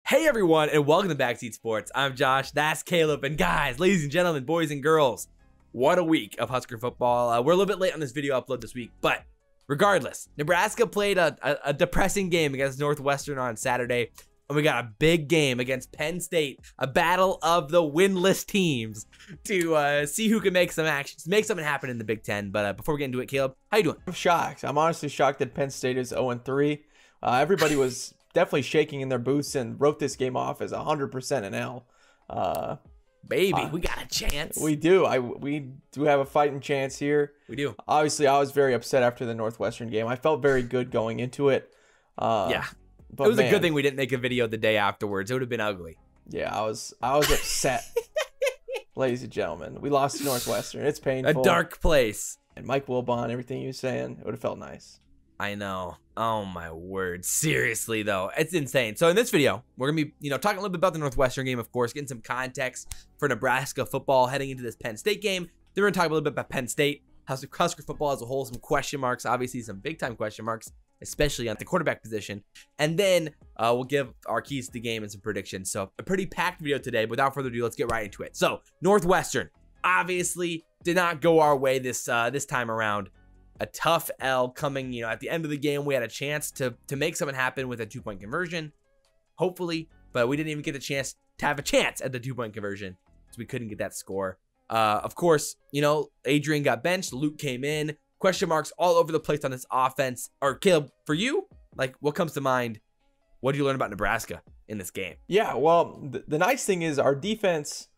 Hey everyone, and welcome to Backseat Sports. I'm Josh, that's Caleb, and guys, ladies and gentlemen, boys and girls, what a week of Husker football. We're a little bit late on this video upload this week, but regardless, Nebraska played a depressing game against Northwestern on Saturday, and we got a big game against Penn State, a battle of the winless teams to see who can make some actions, make something happen in the Big Ten. But before we get into it, Caleb, how you doing? I'm shocked. I'm honestly shocked that Penn State is 0-3. Everybody was definitely shaking in their boots and wrote this game off as 100% an L. Baby, we got a chance. We do. We do have a fighting chance here. We do. Obviously, I was very upset after the Northwestern game. I felt very good going into it. Yeah. But it was a good thing we didn't make a video the day afterwards. It would have been ugly. Yeah, I was upset. Ladies and gentlemen, we lost to Northwestern. It's painful. A dark place. And Mike Wilbon, everything he was saying, it would have felt nice. I know. Oh my word. Seriously though, it's insane. So in this video, we're gonna be, talking a little bit about the Northwestern game, of course, getting some context for Nebraska football heading into this Penn State game. Then we're gonna talk a little bit about Penn State, Husker football as a whole, some question marks, obviously some big time question marks, especially on the quarterback position. And then we'll give our keys to the game and some predictions. So a pretty packed video today. But without further ado, let's get right into it. So Northwestern obviously did not go our way this time around. A tough L coming, at the end of the game. We had a chance to make something happen with a 2-point conversion, hopefully, but we didn't even get the chance to have a chance at the 2-point conversion, so we couldn't get that score. Of course, Adrian got benched, Luke came in, question marks all over the place on this offense. Or Caleb, for you, like, what comes to mind? What do you learn about Nebraska in this game? Yeah, well, the nice thing is our defense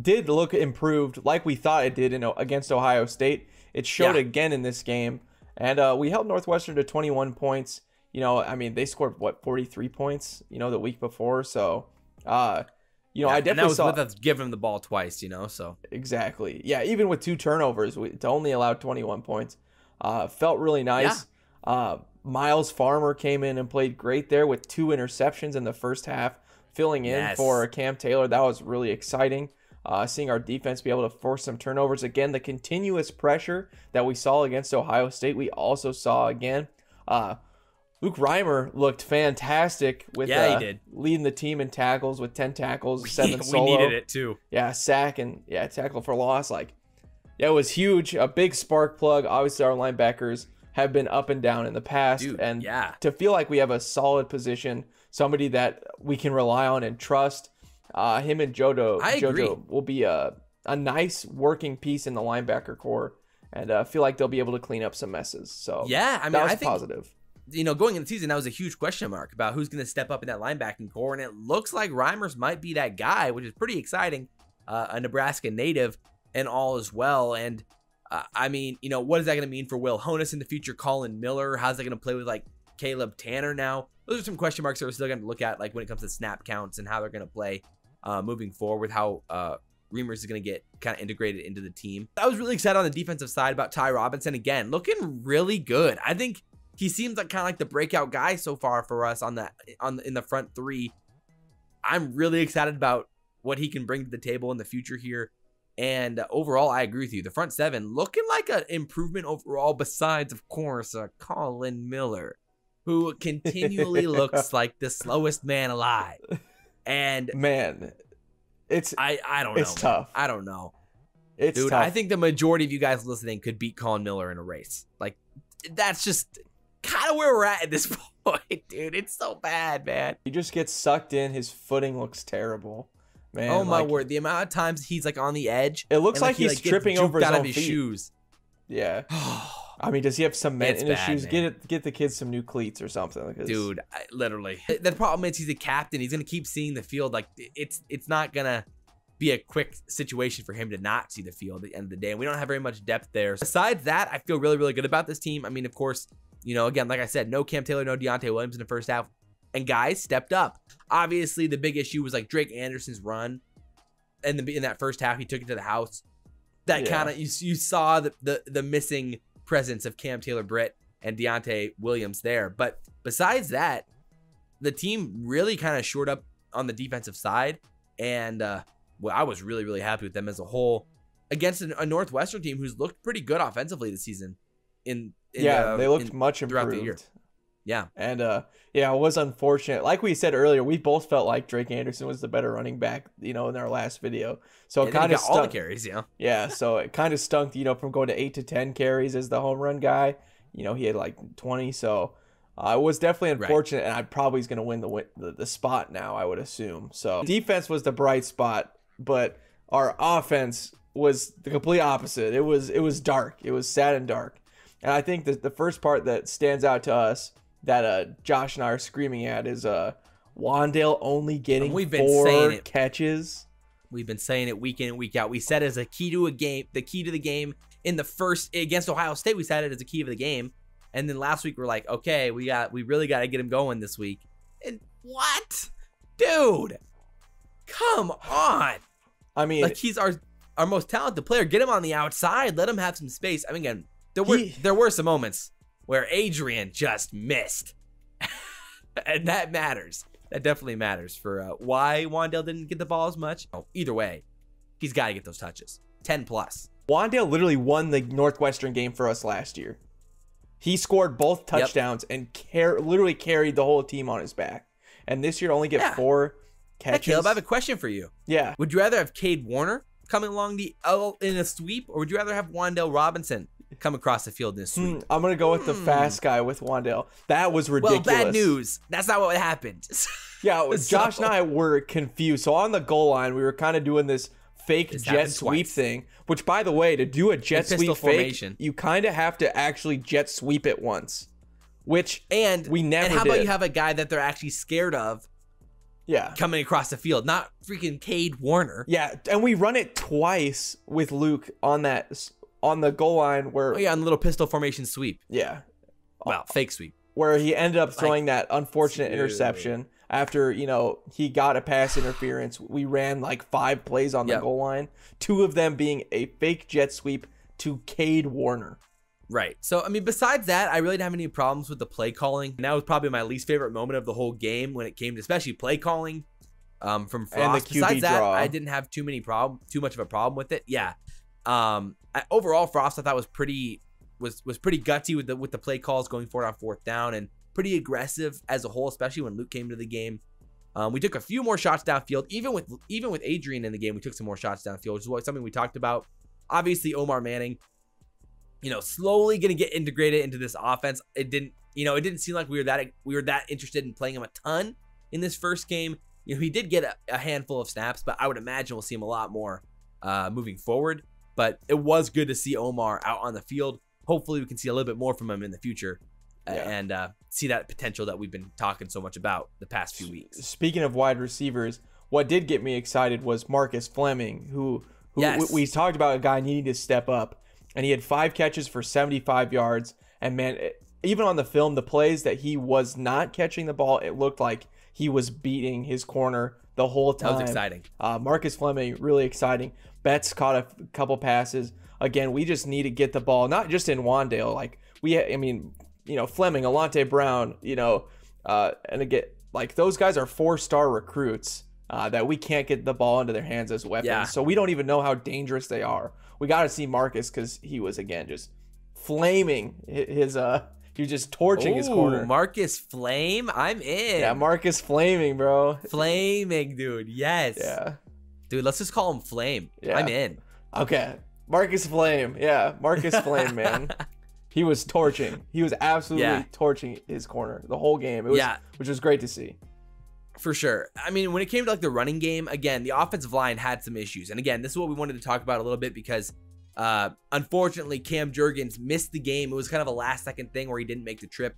did look improved like we thought it did against Ohio State. It showed again in this game, and we held Northwestern to 21 points. I mean, they scored, 43 points, the week before. So, I definitely and that was saw with us giving them the ball twice, so. Exactly. Yeah, even with 2 turnovers, to only allow 21 points. Felt really nice. Yeah. Miles Farmer came in and played great there with 2 interceptions in the first half, filling in for Cam Taylor. That was really exciting. Seeing our defense be able to force some turnovers. Again, the continuous pressure that we saw against Ohio State, we also saw again. Luke Reimer looked fantastic with he did. Leading the team in tackles with 10 tackles, 7 solo. We needed it too. Yeah, sack and tackle for loss. It was huge. A big spark plug. Obviously, our linebackers have been up and down in the past. Dude, and to feel like we have a solid position, somebody that we can rely on and trust. Him and JoJo will be a nice working piece in the linebacker core, and feel like they'll be able to clean up some messes. So yeah, I mean, I think positive. Going into the season, that was a huge question mark about who's going to step up in that linebacking core, and it looks like Reimers might be that guy, which is pretty exciting. A Nebraska native and all as well, and I mean, what is that going to mean for Will Honus in the future? Colin Miller, how's that going to play with Caleb Tanner now? Those are some question marks that we're still going to look at, when it comes to snap counts and how they're going to play. Moving forward, how Reimers is going to get kind of integrated into the team. I was really excited on the defensive side about Ty Robinson, again, looking really good. I think he seems like the breakout guy so far for us in the front 3. I'm really excited about what he can bring to the table in the future here. And overall, I agree with you. The front 7 looking like an improvement overall, besides, of course, Colin Miller, who continually looks like the slowest man alive. And man, I don't know. It's tough. I don't know. It's Dude, tough. I think the majority of you guys listening could beat Colin Miller in a race. That's just kind of where we're at this point, dude. It's so bad, man. He just gets sucked in. His footing looks terrible, man. Oh my word! The amount of times he's on the edge. It looks like he's tripping over his own feet. Shoes. Yeah. I mean, does he have cement in his shoes? Man. Get the kids some new cleats or something. Dude, literally. The problem is he's a captain. He's gonna keep seeing the field. It's not gonna be a quick situation for him to not see the field at the end of the day. And we don't have very much depth there. Besides that, I feel really, really good about this team. I mean, of course, again, like I said, no Cam Taylor, no Deontay Williams in the first half, and guys stepped up. Obviously, the big issue was Drake Anderson's run, and in that first half, he took it to the house. That kind of you saw the missing presence of Cam Taylor Britt and Deontay Williams there. But besides that, the team really kind of shored up on the defensive side, and I was really, really happy with them as a whole against a Northwestern team who's looked pretty good offensively this season. They looked much improved throughout the year. Yeah. And yeah, it was unfortunate. Like we said earlier, we both felt like Drake Anderson was the better running back, in our last video. So it kind of all the carries, Yeah, so it kind of stunk, from going to 8 to 10 carries as the home run guy. He had like 20, so it was definitely unfortunate, and I probably is going to win the spot now, I would assume. So defense was the bright spot, but our offense was the complete opposite. It was dark. It was sad and dark. And I think that the first part that stands out to us that Josh and I are screaming at is Wan'Dale only getting 4 catches. We've been saying it week in and week out. We said as a key to the key to the game in the first against Ohio State. We said it as a key of the game, and then last week we're like, okay, we really got to get him going this week. And what, dude? Come on! I mean, like, he's our most talented player. Get him on the outside. Let him have some space. I mean, again, there were some moments where Adrian just missed, and that matters. That definitely matters for why Wan'Dale didn't get the ball as much. Oh, either way, he's got to get those touches. 10 plus. Wan'Dale literally won the Northwestern game for us last year. He scored both touchdowns and literally carried the whole team on his back. And this year only get 4 catches. Hey, Caleb, I have a question for you. Yeah. Would you rather have Cade Warner coming along in a sweep, or would you rather have Wan'Dale Robinson come across the field in a sweep? I'm going to go with the fast guy with Wan'Dale. That was ridiculous. Well, bad news. That's not what happened. Yeah, Josh and I were confused. So on the goal line, we were kind of doing this fake jet sweep thing, which, by the way, to do a jet sweep fake, you kind of have to actually jet sweep it once, which we never did. And how about you have a guy that they're actually scared of coming across the field, not freaking Cade Warner. Yeah, and we run it twice with Luke on the goal line where... Oh, yeah, on the little pistol formation sweep. Yeah. Well, fake sweep. Where he ended up throwing that unfortunate interception. After, he got a pass interference. We ran like 5 plays on the goal line. 2 of them being a fake jet sweep to Cade Warner. Right. So, I mean, besides that, I really didn't have any problems with the play calling. And that was probably my least favorite moment of the whole game when it came to especially play calling from Frost. And the QB besides that, draw. I didn't have too much of a problem with it. Yeah. Overall, Frost I thought was pretty gutsy with the play calls going forward on 4th down, and pretty aggressive as a whole, especially when Luke came to the game. We took a few more shots downfield. Even with Adrian in the game, we took some more shots downfield, which is something we talked about. Obviously, Omar Manning, slowly going to get integrated into this offense. It didn't seem like we were that interested in playing him a ton in this first game. He did get a handful of snaps, but I would imagine we'll see him a lot more moving forward. But it was good to see Omar out on the field. Hopefully, we can see a little bit more from him in the future. And see that potential that we've been talking so much about the past few weeks. Speaking of wide receivers, what did get me excited was Marcus Fleming, who we talked about, a guy needing to step up, and he had 5 catches for 75 yards. And man, even on the film, the plays that he was not catching the ball, it looked like he was beating his corner the whole time. That was exciting. Marcus Fleming, really exciting. Betts caught a couple passes. Again, we just need to get the ball, not just in Wan'Dale. Fleming, Alante Brown, and again, like, those guys are 4-star recruits that we can't get the ball into their hands as weapons. Yeah. So we don't even know how dangerous they are. We got to see Marcus, because he was, again, just flaming his he was just torching his corner. Marcus Flame, I'm in. Yeah, Marcus Flaming, bro. Flaming, dude. Yes. Yeah. Dude, let's just call him Flame. Yeah. I'm in. Okay. Marcus Flame. Yeah, Marcus Flame, man. He was torching. He was absolutely torching his corner the whole game. Which was great to see. For sure. I mean, when it came to the running game, again, the offensive line had some issues. And again, this is what we wanted to talk about a little bit, because unfortunately, Cam Jurgens missed the game. It was kind of a last-second thing where he didn't make the trip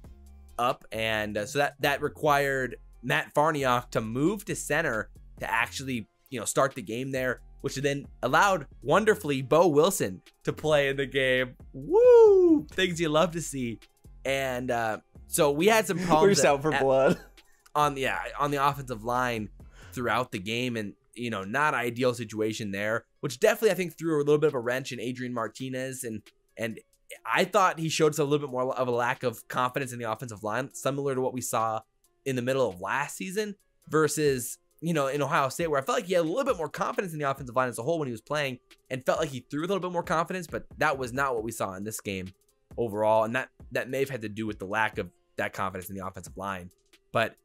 up, and so that required Matt Farniok to move to center to actually start the game there, which then allowed wonderfully Bo Wilson to play in the game. Woo! Things you love to see. And so we had some problems. We're out for blood on the offensive line throughout the game, and not ideal situation there, which definitely I think threw a little bit of a wrench in Adrian Martinez, and I thought he showed us a little bit more of a lack of confidence in the offensive line, similar to what we saw in the middle of last season versus in Ohio State, where I felt like he had a little bit more confidence in the offensive line as a whole when he was playing, and felt like he threw a little bit more confidence, but that was not what we saw in this game overall. And that may have had to do with the lack of that confidence in the offensive line. But,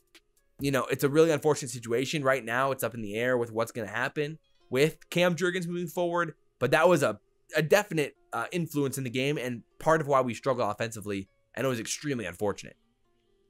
you know, it's a really unfortunate situation. Right now, it's up in the air with what's going to happen with Cam Jurgens moving forward. But that was a definite influence in the game and part of why we struggle offensively. And it was extremely unfortunate.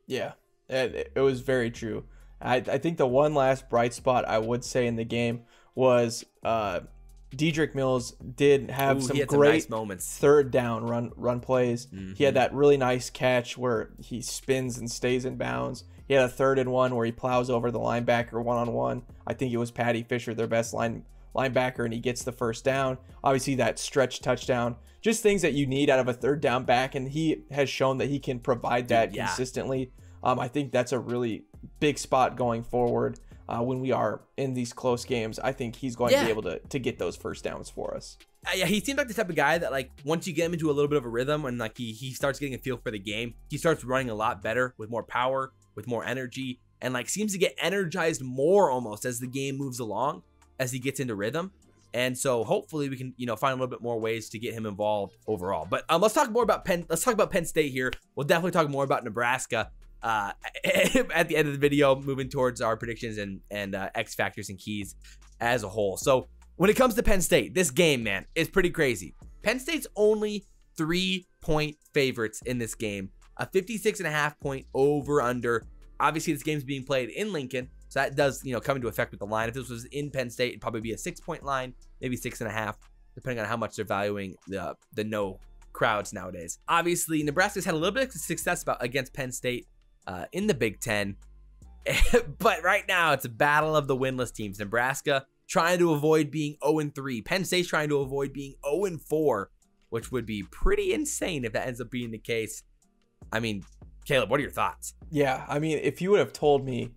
Yeah, it was very true. I think the one last bright spot I would say in the game was Dedrick Mills did have some great nice moments. Third down run plays. Mm-hmm. He had that really nice catch where he spins and stays in bounds. He had a 3rd and 1 where he plows over the linebacker one-on-one. I think it was Patty Fisher, their best linebacker, and he gets the first down. Obviously, that stretch touchdown. Just things that you need out of a third down back, and he has shown that he can provide that consistently. I think that's a really big spot going forward when we are in these close games. I think he's going to be able to get those first downs for us. Yeah, he seems like the type of guy that, like, once you get him into a little bit of a rhythm and, like, he starts getting a feel for the game, he starts running a lot better with more power, with more energy, and, like, seems to get energized more almost as the game moves along, as he gets into rhythm. And so hopefully we can, you know, find a little bit more ways to get him involved overall. But let's talk more about Let's talk about Penn State here. We'll definitely talk more about Nebraska at the end of the video, moving towards our predictions and X factors and keys as a whole. So when it comes to Penn State, this game, man, is pretty crazy. Penn State's only 3-point favorites in this game. A 56.5 point over under. Obviously, this game's being played in Lincoln, so that does, you know, come into effect with the line. If this was in Penn State, it'd probably be a 6-point line, maybe 6.5, depending on how much they're valuing the no crowds nowadays. Obviously, Nebraska's had a little bit of success against Penn State in the Big Ten, but right now it's a battle of the winless teams. Nebraska trying to avoid being 0-3. Penn State's trying to avoid being 0-4, which would be pretty insane if that ends up being the case. I mean, Caleb, what are your thoughts? Yeah, I mean, if you would have told me,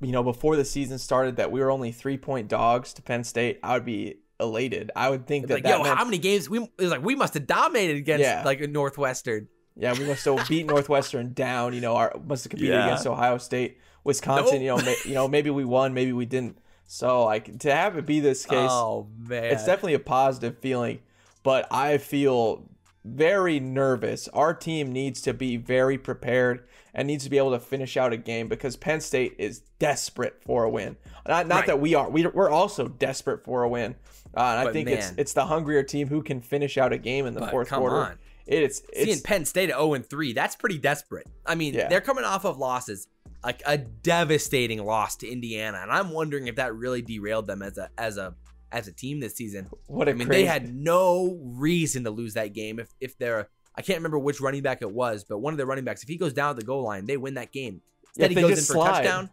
you know, before the season started that we were only 3-point dogs to Penn State, I would be elated. I would think that, like, yo, how many games it was like we must have dominated against like Northwestern. Yeah, we must have beat Northwestern down. You know, must have competed against Ohio State, Wisconsin. Nope. You know, maybe we won, maybe we didn't. So, like, to have it be this case, oh man, it's definitely a positive feeling. But I feel very nervous. Our team needs to be very prepared and needs to be able to finish out a game because Penn State is desperate for a win. Not that we are. We're also desperate for a win. And I think it's the hungrier team who can finish out a game in the fourth quarter. On. It's seeing Penn State at 0-3. That's pretty desperate. I mean, they're coming off of losses, like a devastating loss to Indiana, and I'm wondering if that really derailed them as a team this season. They had no reason to lose that game. If they're, I can't remember which running back it was, but one of the running backs, if he goes down at the goal line, they win that game. Instead, he goes in for a touchdown.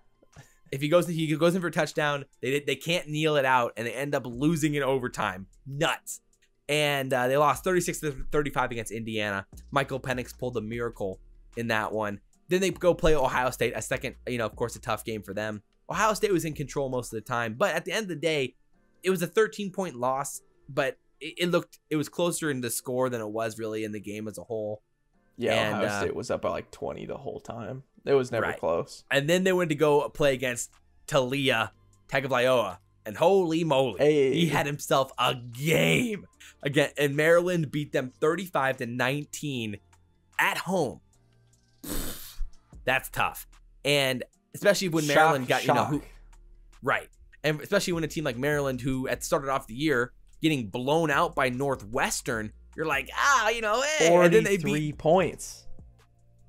If he goes in for a touchdown, they can't kneel it out, and they end up losing in overtime. Nuts. And they lost 36-35 against Indiana. Michael Penix pulled a miracle in that one. Then they go play Ohio State, a second, you know, of course, a tough game for them. Ohio State was in control most of the time, but at the end of the day, it was a 13-point loss, but it was closer in the score than it was really in the game as a whole. Yeah, and Ohio State was up by like 20 the whole time. It was never close. And then they went to go play against Talia Tagovailoa, and holy moly, he had himself a game again. And Maryland beat them 35-19 at home. That's tough, and especially when Maryland got and especially when a team like Maryland, who started off the year getting blown out by Northwestern, you're like, you know, hey. 43 and then they beat points.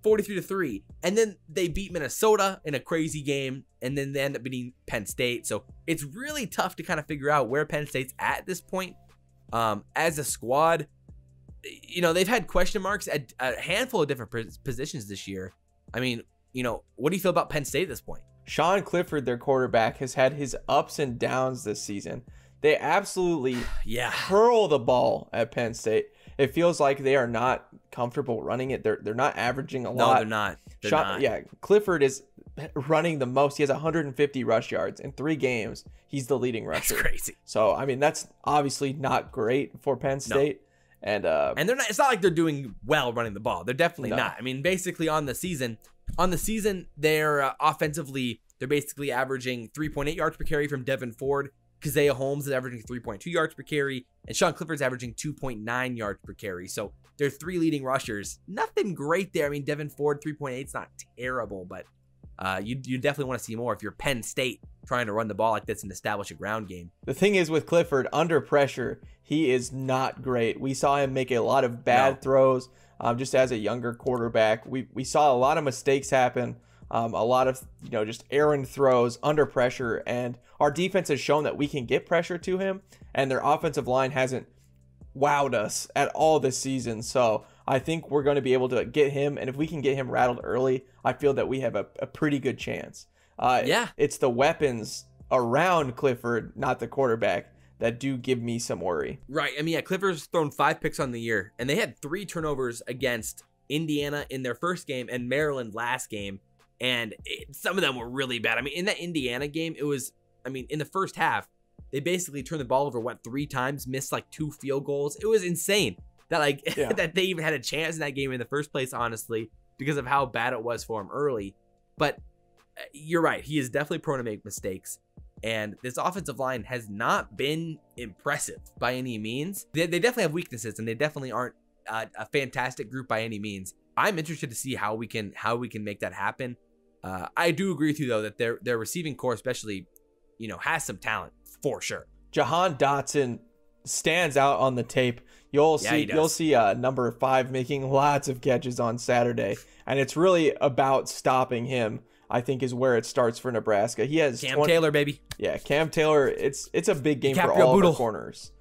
43-3. And then they beat Minnesota in a crazy game, and then they end up beating Penn State. So it's really tough to kind of figure out where Penn State's at this point. As a squad, you know, they've had question marks at a handful of different positions this year. I mean, you know, what do you feel about Penn State at this point? Sean Clifford, their quarterback, has had his ups and downs this season. They absolutely hurl the ball at Penn State. It feels like they are not comfortable running it. They're not averaging a lot. No, they're not. They're not. Yeah, Clifford is running the most. He has 150 rush yards in 3 games. He's the leading rusher. That's crazy. So, I mean, that's obviously not great for Penn State. No. And they're not. It's not like they're doing well running the ball. They're definitely not. I mean, basically on the season, they're offensively, they're basically averaging 3.8 yards per carry from Devin Ford, Keziah Holmes is averaging 3.2 yards per carry, and Sean Clifford's averaging 2.9 yards per carry. So they're 3 leading rushers. Nothing great there. I mean, Devin Ford, 3.8 is not terrible, but you definitely want to see more if you're Penn State trying to run the ball like this and establish a ground game. The thing is with Clifford, under pressure, he is not great. We saw him make a lot of bad throws just as a younger quarterback. We saw a lot of mistakes happen, a lot of just errant throws under pressure, and our defense has shown that we can get pressure to him, and their offensive line hasn't wowed us at all this season. So I think we're going to be able to get him, and if we can get him rattled early, I feel that we have a pretty good chance. It's the weapons around Clifford, not the quarterback, that do give me some worry. Right. I mean, Clifford's thrown 5 picks on the year, and they had 3 turnovers against Indiana in their first game and Maryland last game, and some of them were really bad. I mean, in that Indiana game, it was, in the first half, they basically turned the ball over, 3 times, missed 2 field goals. It was insane that that they even had a chance in that game in the first place, honestly, because of how bad it was for him early. But you're right. He is definitely prone to make mistakes. And this offensive line has not been impressive by any means. They definitely have weaknesses, and they definitely aren't a fantastic group by any means. I'm interested to see how we can make that happen. I do agree with you, though, that their receiving core especially, has some talent for sure. Jahan Dotson stands out on the tape. You'll see number 5 making lots of catches on Saturday, and it's really about stopping him, I think, is where it starts for Nebraska. He has Cam Taylor, baby. Yeah, Cam Taylor. It's a big game Dicaprio for all Bootle. of the corners.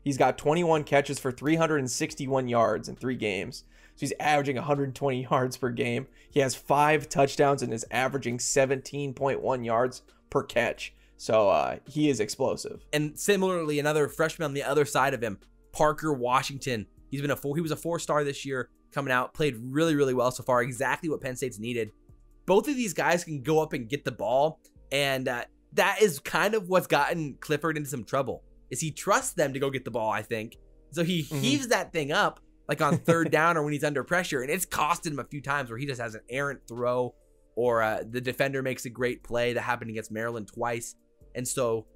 He's got 21 catches for 361 yards in 3 games. So he's averaging 120 yards per game. He has 5 touchdowns and is averaging 17.1 yards per catch. So he is explosive. And similarly, another freshman on the other side of him, Parker Washington. He was a 4-star this year, coming out, played really, really well so far. Exactly what Penn State's needed. Both of these guys can go up and get the ball, and that is kind of what's gotten Clifford into some trouble. Is he trusts them to go get the ball, I think. So he heaves that thing up on 3rd down or when he's under pressure, and it's costed him a few times where he just has an errant throw, or the defender makes a great play. That happened against Maryland twice. And so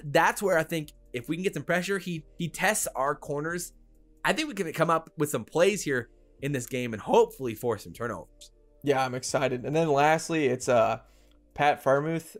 that's where I think if we can get some pressure, he tests our corners. I think we can come up with some plays here in this game and hopefully force some turnovers. Yeah, I'm excited. And then lastly, it's Pat Farmuth,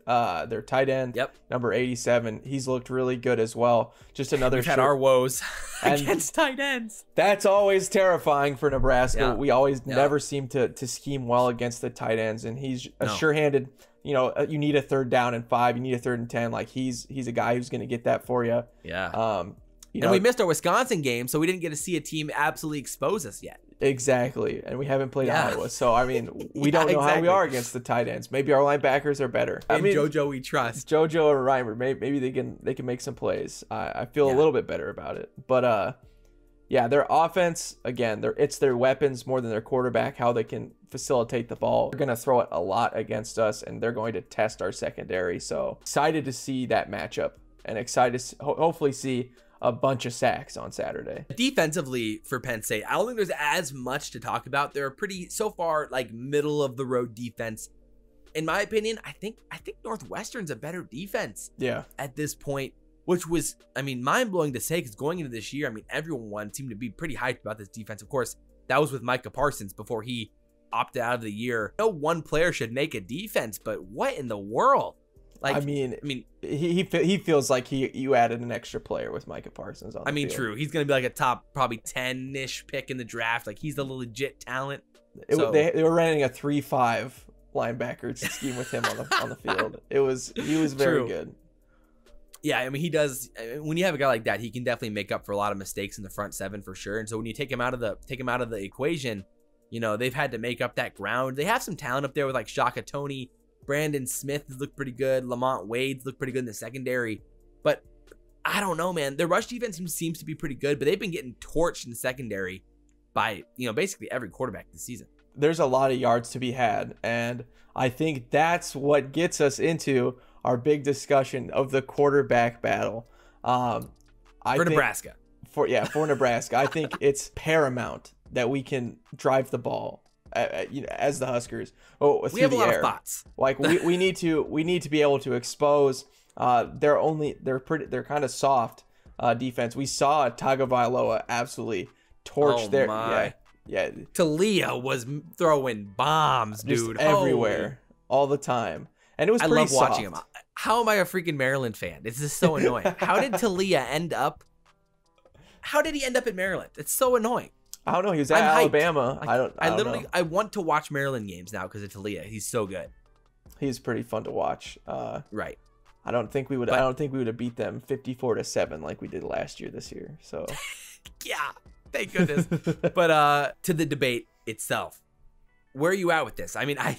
their tight end, number 87. He's looked really good as well. Just another We've had our woes against tight ends. That's always terrifying for Nebraska. Yeah. We always never seem to scheme well against the tight ends, and he's a sure-handed. You need a 3rd down and 5. You need a 3rd and 10. He's a guy who's going to get that for you. Yeah. And we missed our Wisconsin game, so we didn't get to see a team absolutely expose us yet. Exactly. And we haven't played Iowa. So, we don't know how we are against the tight ends. Maybe our linebackers are better. JoJo we trust. JoJo or Reimer, maybe they can make some plays. I feel a little bit better about it. But, their offense, again, it's their weapons more than their quarterback, how they can facilitate the ball. They're going to throw it a lot against us, and they're going to test our secondary. So, excited to see that matchup, and excited to hopefully see a bunch of sacks on Saturday. Defensively for Penn State, I don't think there's as much to talk about. They're a pretty, so far, middle of the road defense. In my opinion, I think Northwestern's a better defense. Yeah. At this point, which was, mind blowing to say, because going into this year, everyone seemed to be pretty hyped about this defense. Of course, that was with Micah Parsons before he opted out of the year. No one player should make a defense, but what in the world? He feels like you added an extra player with Micah Parsons on the field. True. He's going to be a top probably 10-ish pick in the draft. He's the legit talent. They were running a 3-5 linebacker scheme with him on the field. He was very good. Yeah, he does. When you have a guy like that, he can definitely make up for a lot of mistakes in the front 7 for sure. And so when you take him out of the equation, they've had to make up that ground. They have some talent up there with Shaka Toney. Brandon Smith has looked pretty good. Lamont Wade's looked pretty good in the secondary. But I don't know, man. Their rush defense seems to be pretty good, but they've been getting torched in the secondary by, basically every quarterback this season. There's a lot of yards to be had, and I think that's what gets us into our big discussion of the quarterback battle. Nebraska. For Nebraska. I think it's paramount that we can drive the ball. As the Huskers, we have a lot of thoughts. We need to be able to expose They're kind of soft defense. We saw Tagovailoa absolutely torch their yeah. Talia was throwing bombs, dude, everywhere, all the time, and it was pretty soft. I love watching him. How am I a freaking Maryland fan? This is so annoying. How did Talia end up? How did he end up in Maryland? It's so annoing. I don't know. He was at Alabama. I want to watch Maryland games now because of Talia. He's so good. He's pretty fun to watch. Right. I don't think we would have beat them 54-7 like we did last year this year. So yeah, thank goodness. But to the debate itself, where are you at with this? I mean, I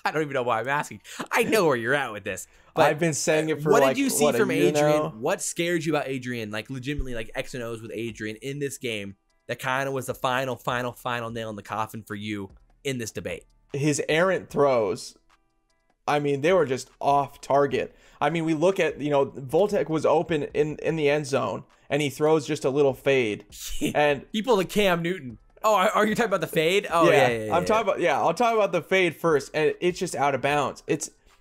don't even know why I'm asking. I know where you're at with this. But I've been saying it for what did you see from Adrian? Now? What scared you about Adrian? Like legitimately, like X and O's with Adrian in this game. That kind of was the final nail in the coffin for you in this debate. His errant throws, I mean, they were just off target. I mean, we look at, Voltek was open in the end zone, and he throws just a little fade. And he pulled a Cam Newton. Oh, are you talking about the fade? Oh, yeah. I'll talk about the fade first, and it's just out of bounds.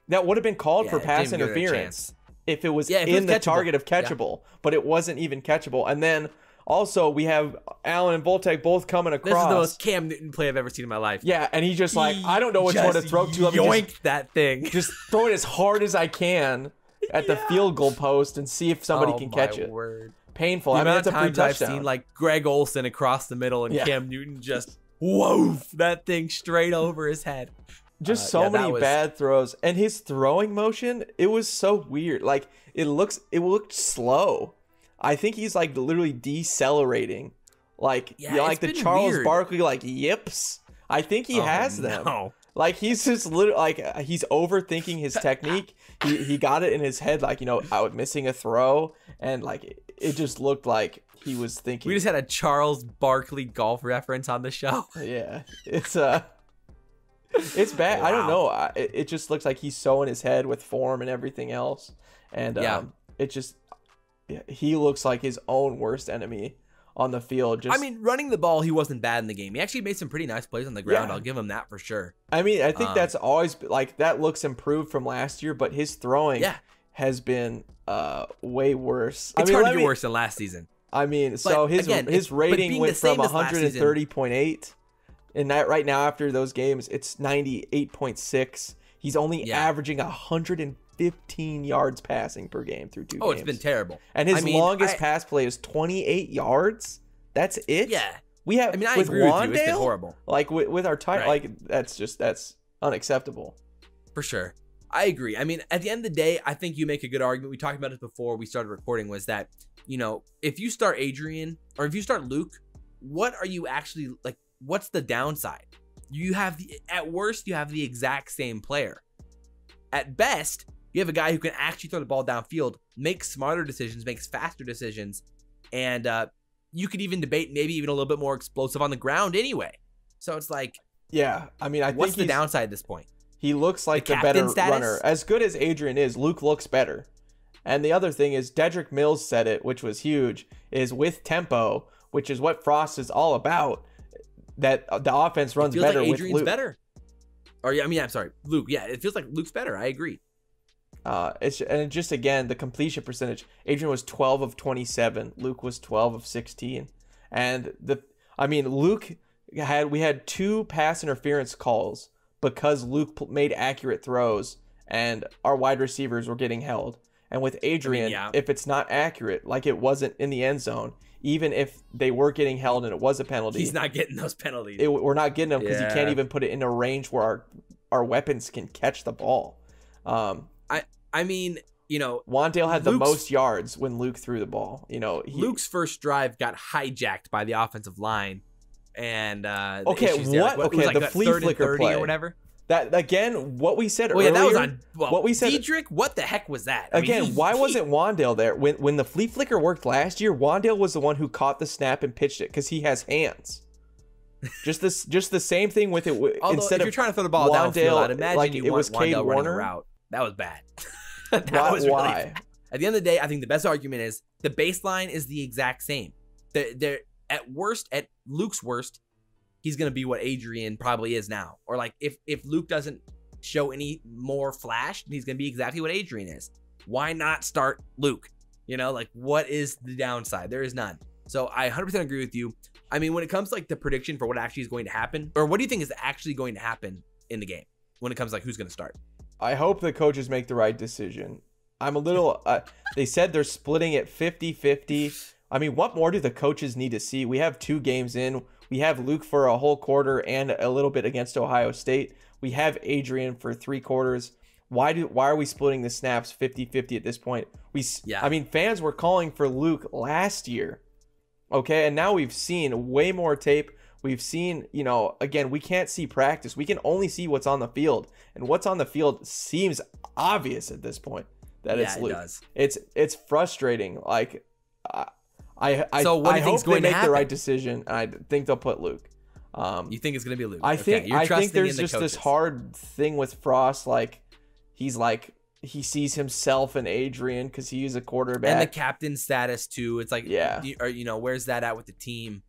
That would have been called for pass interference if it was in the target of catchable, but it wasn't even catchable. And then also we have Allen and Voltek both coming across. This is the most Cam Newton play I've ever seen in my life. Yeah, and he's just like, I don't know which one to throw to. Yoink that thing. Just throw it as hard as I can at the field goal post and see if somebody can catch it. Word. Painful. I mean, that's a free touchdown. I've seen like Greg Olsen across the middle and Cam Newton just woof that thing straight over his head. Just so many bad throws, and his throwing motion, it was so weird. Like it looked slow. I think he's like literally decelerating, like the Charles Barkley yips. I think he has them. No. Like he's just literally like he's overthinking his technique. He got it in his head, like out missing a throw, and like it just looked like he was thinking. We just had a Charles Barkley golf reference on the show. Yeah, it's bad. Wow. I don't know. It just looks like he's so in his head with form and everything else, and it just he looks like his own worst enemy on the field. I mean, running the ball, he wasn't bad in the game. He actually made some pretty nice plays on the ground. I'll give him that for sure. I mean, I think that's always like that looks improved from last year, but his throwing has been way worse. It's hard to get worse than last season. I mean, so his rating went from 130.8. And that right now after those games, it's 98.6. He's only averaging 115 yards passing per game through 2 games. Oh, it's been terrible. And his longest pass play is 28 yards. That's it? Yeah. We have I agree with you. It's been horrible. Like with our tight, like that's unacceptable. For sure. I agree. I mean, at the end of the day, I think you make a good argument. We talked about it before we started recording, was that, if you start Adrian or if you start Luke, what are you actually like? What's the downside? At worst, you have the exact same player. At best, you have a guy who can actually throw the ball downfield, make smarter decisions, makes faster decisions, and you could even debate maybe even a little bit more explosive on the ground anyway. So it's like, I mean, what's the downside at this point? He looks like the better runner. As good as Adrian is, Luke looks better. And the other thing is, Dedrick Mills said it, which was huge, is with tempo, which is what Frost is all about. That the offense runs better like with Luke. Better. I'm sorry, Luke. Yeah, it feels like Luke's better. I agree. And just again the completion percentage. Adrian was 12 of 27. Luke was 12 of 16. And we had 2 pass interference calls because Luke made accurate throws and our wide receivers were getting held. And with Adrian, if it's not accurate, like it wasn't in the end zone, even if they were getting held and it was a penalty, he's not getting those penalties. We're not getting them because he can't even put it in a range where our weapons can catch the ball. I mean, Wan'Dale had the most yards when Luke threw the ball. Luke's first drive got hijacked by the offensive line, and the flea flicker play or whatever. That again, what we said earlier. That was on. What we said. Diedrich, what the heck was that? Why wasn't Wan'Dale there when the flea flicker worked last year? Wan'Dale was the one who caught the snap and pitched it because he has hands. Just the same thing with it. Instead if you're trying to throw the ball downfield, I'd imagine it was Wan'Dale running a route. That was bad. That was really bad. At the end of the day, I think the best argument is the baseline is the exact same. They're at worst, at Luke's worst, he's going to be what Adrian probably is now. Or like if Luke doesn't show any more flash, he's going to be exactly what Adrian is. why not start Luke? You know, like, what is the downside? There is none. So I 100% agree with you. I mean, when it comes to like the prediction for what actually is going to happen, or what do you think is actually going to happen in the game when it comes to like who's going to start? I hope the coaches make the right decision. I'm a little, they said they're splitting it 50-50. I mean, what more do the coaches need to see? We have 2 games in. We have Luke for a whole quarter and a little bit against Ohio State. We have Adrian for 3 quarters. Why are we splitting the snaps 50-50 at this point? I mean, fans were calling for Luke last year. Okay, and now we've seen way more tape. We've seen, you know, again, we can't see practice. We can only see what's on the field. And what's on the field seems obvious at this point that it's Luke. It does. It's frustrating. Like, I hope they make the right decision. And I think they'll put Luke. You think it's going to be Luke? I think there's just this hard thing with Frost. Like, he sees himself in Adrian because he's a quarterback. And the captain status too. It's like, yeah, you know, where's that at with the team?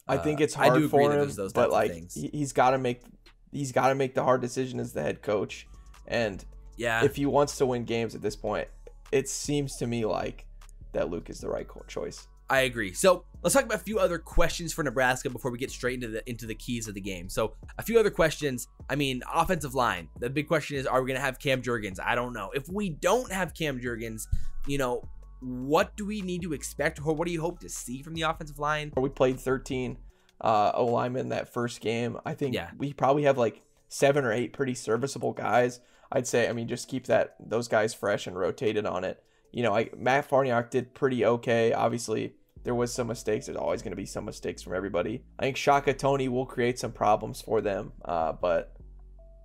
I think it's hard for him, but like he's got to make the hard decision as the head coach. And yeah, if he wants to win games at this point, it seems to me like that Luke is the right choice. I agree. So let's talk about a few other questions for Nebraska before we get straight into the keys of the game. So a few other questions. I mean, offensive line. The big question is, are we going to have Cam Jurgens? I don't know. If we don't have Cam Jurgens, you know, what do we need to expect, or what do you hope to see from the offensive line? We played 13 O-linemen that first game. I think we probably have like 7 or 8 pretty serviceable guys. I'd say, I mean, just keep those guys fresh and rotated on it. You know, Matt Farniok did pretty okay. Obviously, there was some mistakes. There's always going to be some mistakes from everybody. I think Shaka Toney will create some problems for them, but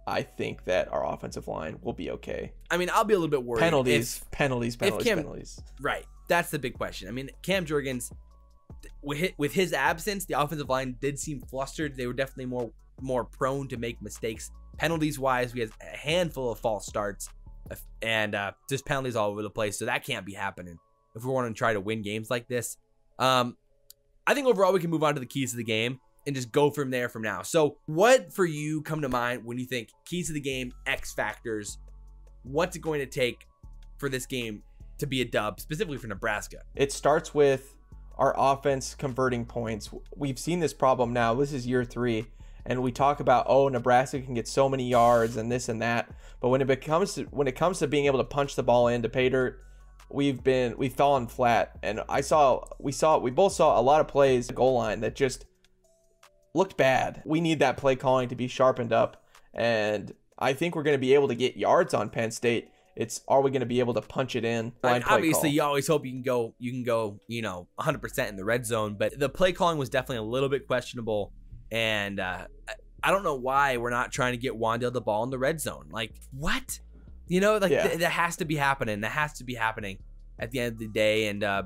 I think that our offensive line will be okay. I mean, I'll be a little bit worried. Penalties. Right. That's the big question. I mean, Cam Jurgens, with his absence, the offensive line did seem flustered. They were definitely more prone to make mistakes. Penalties-wise, we had a handful of false starts and just penalties all over the place. So that can't be happening if we want to try to win games like this. I think overall we can move on to the keys of the game and just go from there from now. So what for you come to mind when you think keys of the game, X factors? What's it going to take for this game to be a dub, specifically for Nebraska? It starts with our offense converting points. We've seen this problem now. This is year 3. And we talk about, oh, Nebraska can get so many yards and this and that. But when it comes to being able to punch the ball into pay dirt, we've fallen flat. And we both saw a lot of plays at the goal line that just looked bad. We need that play calling to be sharpened up. And I think we're going to be able to get yards on Penn State. Are we going to be able to punch it in? Obviously, you always hope you can go, you know, 100% in the red zone. But the play calling was definitely a little bit questionable. And I don't know why we're not trying to get Wan'Dale the ball in the red zone. Like, what? You know, like that has to be happening. That has to be happening at the end of the day. And I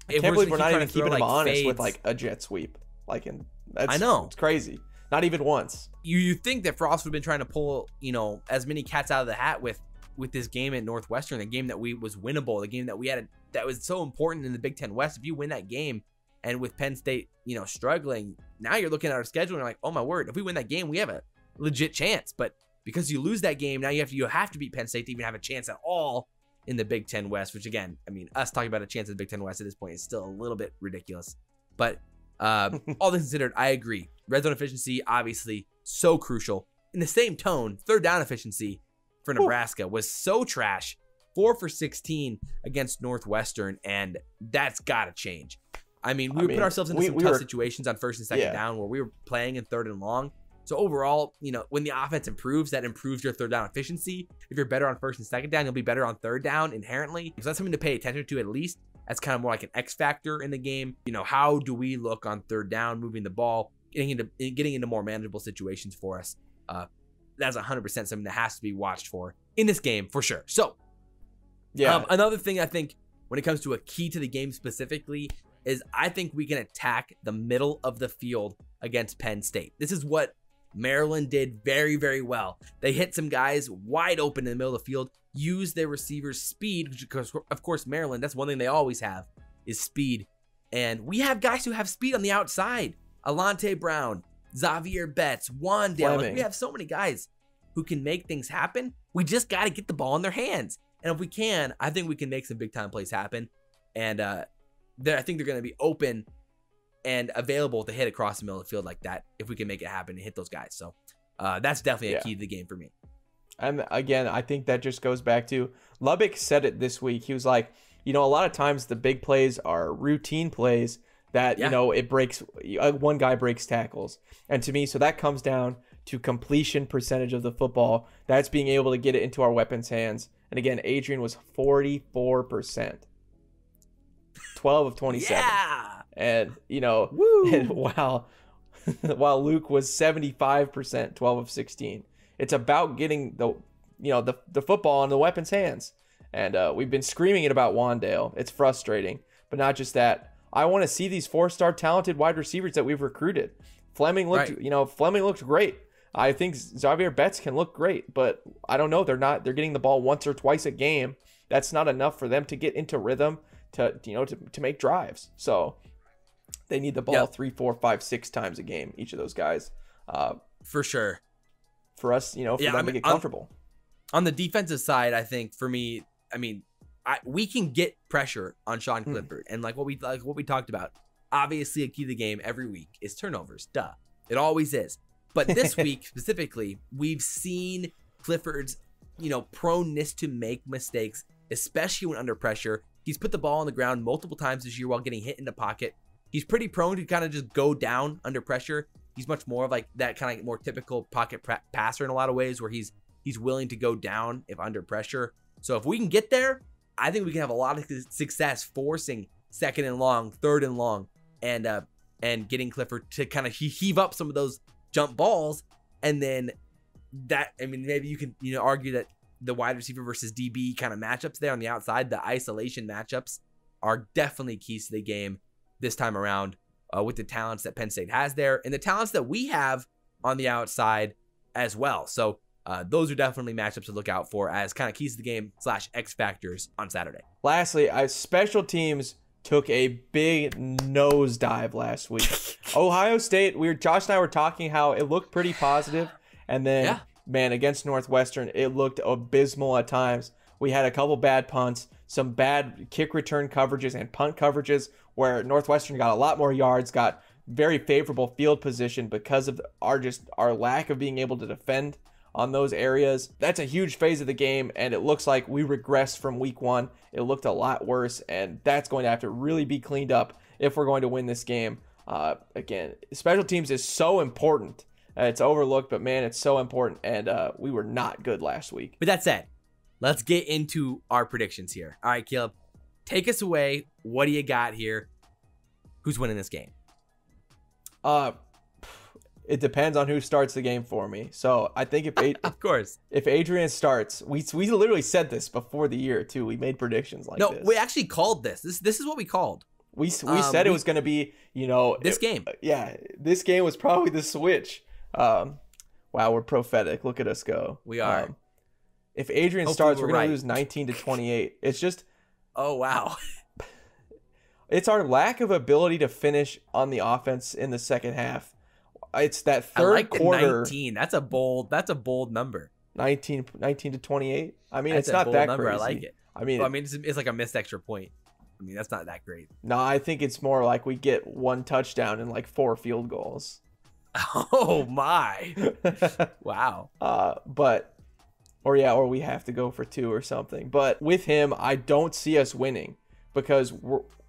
can't believe we're not even keeping him honest with like a jet sweep. I know, it's crazy. Not even once. You think that Frost would have been trying to pull, you know, as many cats out of the hat with this game at Northwestern, the game that was winnable, the game that we had that was so important in the Big Ten West. If you win that game, and with Penn State, you know, struggling, now you're looking at our schedule and you're like, oh my word, if we win that game, we have a legit chance. But because you lose that game, now you have to beat Penn State to even have a chance at all in the Big Ten West, which again, I mean, us talking about a chance in the Big Ten West at this point is still a little bit ridiculous. But all things considered, I agree. Red zone efficiency, obviously, so crucial. In the same tone, third down efficiency for Nebraska was so trash. 4 for 16 against Northwestern, and that's got to change. I mean, we put ourselves into some tough situations on first and second down where we were playing in third and long. So overall, you know, when the offense improves, that improves your third down efficiency. If you're better on first and second down, you'll be better on third down inherently. So that's something to pay attention to at least. That's kind of more like an X factor in the game. You know, how do we look on third down, moving the ball, getting into more manageable situations for us? That's 100% something that has to be watched for in this game for sure. So another thing I think when it comes to a key to the game specifically is I think we can attack the middle of the field against Penn State. This is what Maryland did very, very well. They hit some guys wide open in the middle of the field, used their receivers' speed, which of course Maryland, that's one thing they always have, is speed. And we have guys who have speed on the outside. Alante Brown, Xavier Betts, Wan'Dale. Like, we have so many guys who can make things happen. We just got to get the ball in their hands. And if we can, I think we can make some big time plays happen. And I think they're going to be open and available to hit across the middle of the field like that if we can make it happen and hit those guys. So that's definitely a key to the game for me. And again, I think that just goes back to Lubbock said it this week. He was like, a lot of times the big plays are routine plays that, it breaks, one guy breaks tackles. And to me, so that comes down to completion percentage of the football. That's being able to get it into our weapons' hands. And again, Adrian was 44%. 12 of 27. Yeah. And, and while Luke was 75%, 12 of 16. It's about getting the football in the weapons' hands. And we've been screaming it about Wan'Dale. It's frustrating. But not just that. I want to see these 4-star talented wide receivers that we've recruited. Fleming looked, Fleming looked great. I think Xavier Betts can look great, but I don't know. They're getting the ball once or twice a game. That's not enough for them to get into rhythm to make drives. So they need the ball 3, 4, 5, 6 times a game, each of those guys. For sure. For us, for them to get comfortable. On the defensive side, I think for me, we can get pressure on Sean Clifford. And like what we talked about, obviously a key to the game every week is turnovers. Duh. It always is. But this week specifically, we've seen Clifford's, proneness to make mistakes, especially when under pressure. He's put the ball on the ground multiple times this year while getting hit in the pocket. He's pretty prone to kind of just go down under pressure. He's much more of like that kind of more typical pocket passer in a lot of ways where he's willing to go down if under pressure. So if we can get there, I think we can have a lot of success forcing 2nd and long, 3rd and long, and getting Clifford to kind of heave up some of those jump balls. And then maybe you can argue that the wide receiver versus DB kind of matchups there on the outside, the isolation matchups are definitely keys to the game this time around with the talents that Penn State has there and the talents that we have on the outside as well. So those are definitely matchups to look out for as kind of keys to the game / X factors on Saturday. Lastly, special teams took a big nosedive last week. Ohio State, Josh and I were talking how it looked pretty positive, and then man, against Northwestern, it looked abysmal at times. We had a couple bad punts, some bad kick return coverages and punt coverages where Northwestern got a lot more yards, got very favorable field position because of our lack of being able to defend on those areas. That's a huge phase of the game, and it looks like we regressed from week 1. It looked a lot worse, and that's going to have to really be cleaned up if we're going to win this game. Again, special teams is so important. It's overlooked, but man, it's so important, and we were not good last week. With that said, let's get into our predictions here. All right, Caleb, take us away. What do you got here? Who's winning this game? It depends on who starts the game for me. So I think of course, if Adrian starts, we literally said this before the year too. We made predictions like this. No, we actually called this. This is what we called. We said it was going to be, this game. Yeah, this game was probably the switch. Wow, we're prophetic. Look at us go. We are. If Adrian starts, we're going to lose 19-28. It's just, oh wow. It's our lack of ability to finish on the offense in the second half. It's that third quarter. 19. That's a bold number. 19-28. I mean, that's it's not that number. crazy. I like it. I mean, it's like a missed extra point. I mean, that's not that great. No, I think it's more like we get 1 touchdown and like 4 field goals. Oh my. Wow. Or we have to go for 2 or something. But with him, I don't see us winning because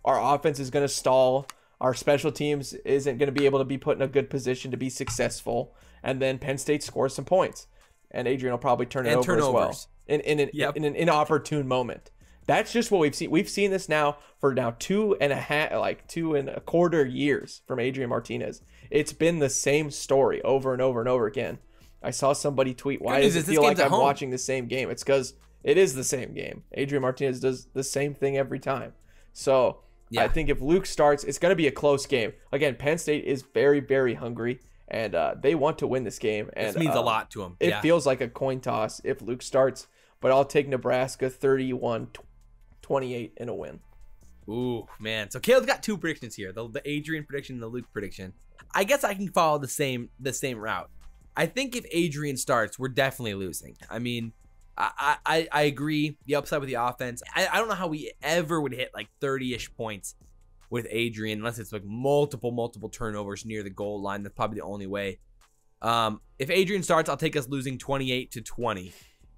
our offense is going to stall. Our special teams isn't going to be able to be put in a good position to be successful. And then Penn State scores some points. And Adrian will probably turn it over as well. In an inopportune moment. That's just what we've seen. We've seen this now for 2.25 years from Adrian Martinez. It's been the same story over and over and over again. I saw somebody tweet, why does it feel like I'm watching the same game? It's because it is the same game. Adrian Martinez does the same thing every time. So I think if Luke starts, it's going to be a close game. Again, Penn State is very, very hungry, and they want to win this game. And this means a lot to them. It feels like a coin toss if Luke starts, but I'll take Nebraska 31-28 in a win. Ooh, man. So Caleb's got 2 predictions here, the Adrian prediction and the Luke prediction. I guess I can follow the same route. I think if Adrian starts, we're definitely losing. I mean, I agree. The upside with the offense. I don't know how we ever would hit like 30-ish points with Adrian unless it's like multiple turnovers near the goal line. That's probably the only way. If Adrian starts, I'll take us losing 28-20.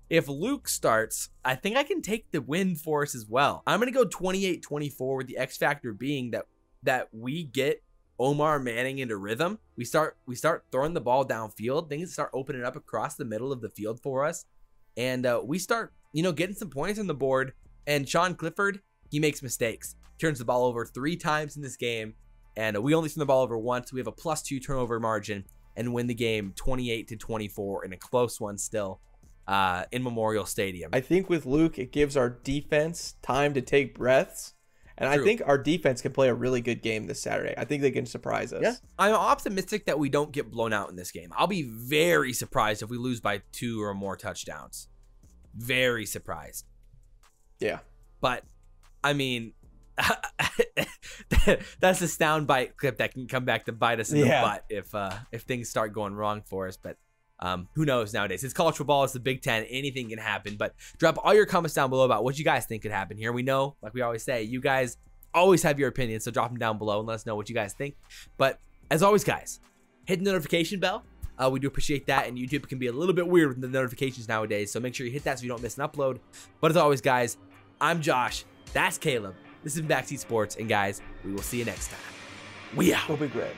If Luke starts, I think I can take the win for us as well. I'm going to go 28-24 with the X factor being that we get Omar Manning into rhythm. We start throwing the ball downfield. Things start opening up across the middle of the field for us. And we start, getting some points on the board. And Sean Clifford, he makes mistakes. Turns the ball over 3 times in this game. And we only turn the ball over once. We have a +2 turnover margin and win the game 28-24 in a close one still in Memorial Stadium. I think with Luke, it gives our defense time to take breaths. And True. I think our defense can play a really good game this Saturday. I think they can surprise us. Yeah. I'm optimistic that we don't get blown out in this game. I'll be very surprised if we lose by 2 or more touchdowns. Very surprised. Yeah. But, I mean, that's a soundbite clip that can come back to bite us in the butt if things start going wrong for us. But who knows nowadays? It's college football. It's the Big Ten. Anything can happen. But drop all your comments down below about what you guys think could happen here. We know, like we always say, you guys always have your opinions. So drop them down below and let us know what you guys think. But as always, guys, hit the notification bell. We do appreciate that. And YouTube can be a little bit weird with the notifications nowadays. So make sure you hit that so you don't miss an upload. But as always, guys, I'm Josh. That's Caleb. This is Backseat Sports. And guys, we will see you next time. We out. It'll be great.